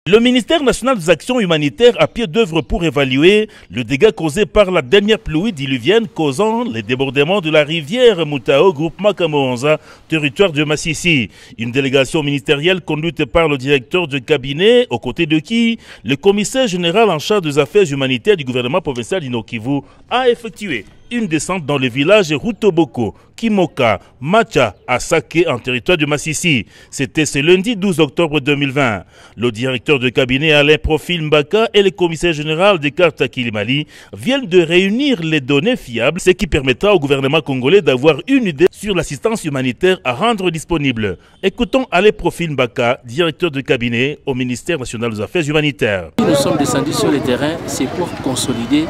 Le ministère national des actions humanitaires a pied d'œuvre pour évaluer le dégât causé par la dernière pluie diluvienne causant les débordements de la rivière Moutao, groupement Kamoanza, territoire de Massissi. Une délégation ministérielle conduite par le directeur de cabinet, aux côtés de qui le commissaire général en charge des affaires humanitaires du gouvernement provincial du Nord Kivu a effectué une descente dans les villages Rutoboko, Kimoka, Macha, Asake en territoire de Massissi. C'était ce lundi 12 octobre 2020. Le directeur de cabinet Alain Profil Mbaka et le commissaire général des cartes Kilimali viennent de réunir les données fiables, ce qui permettra au gouvernement congolais d'avoir une idée sur l'assistance humanitaire à rendre disponible. Écoutons Alain Profil Mbaka, directeur de cabinet au ministère national des affaires humanitaires. Nous sommes descendus sur le terrain, c'est pour consolider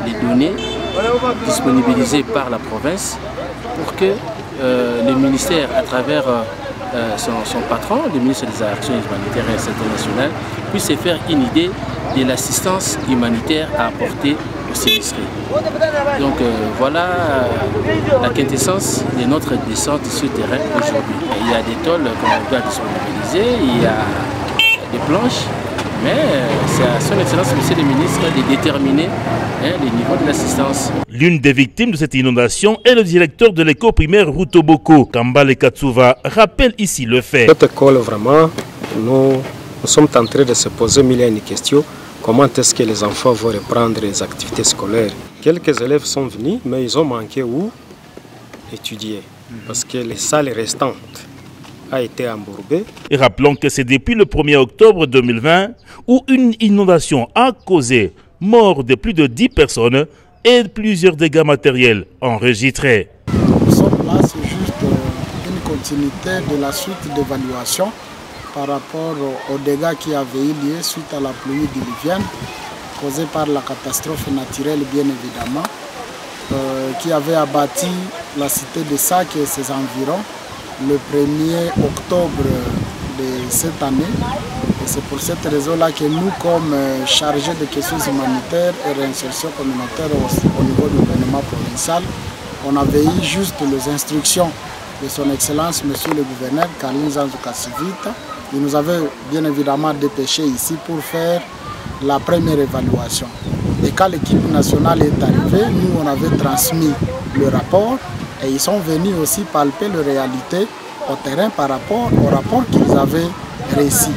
les données disponibilisées par la province pour que le ministère, à travers son patron, le ministre des Actions humanitaires et internationales, puisse se faire une idée de l'assistance humanitaire à apporter aux sinistrés. Donc voilà la quintessence de notre descente sur le terrain aujourd'hui. Il y a des tôles qu'on doit disponibiliser, il y a des planches, mais c'est à son excellence, monsieur le ministre, de déterminer les niveaux de l'assistance. L'une des victimes de cette inondation est le directeur de l'école primaire Rutoboko, Kambale Katsuva, rappelle ici le fait. Cette école, vraiment, nous sommes en train de se poser mille et une questions. Comment est-ce que les enfants vont reprendre les activités scolaires? Quelques élèves sont venus, mais ils ont manqué où étudier, parce que les salles restantes a été embourbée. Et rappelons que c'est depuis le 1er octobre 2020 où une inondation a causé mort de plus de 10 personnes et plusieurs dégâts matériels enregistrés. Nous sommes là, c'est juste une continuité de la suite d'évaluation par rapport aux dégâts qui avaient eu lieu suite à la pluie diluvienne causée par la catastrophe naturelle, bien évidemment, qui avait abattu la cité de Sac et ses environs le 1er octobre de cette année. Et c'est pour cette raison-là que nous, comme chargés de questions humanitaires et réinsertion communautaire au niveau du gouvernement provincial, on avait eu juste les instructions de son Excellence, Monsieur le Gouverneur, Karine Zanzou-Kassivita. Il nous avait bien évidemment dépêché ici pour faire la première évaluation. Et quand l'équipe nationale est arrivée, nous on avait transmis le rapport et ils sont venus aussi palper la réalité au terrain par rapport au rapport qu'ils avaient réussi.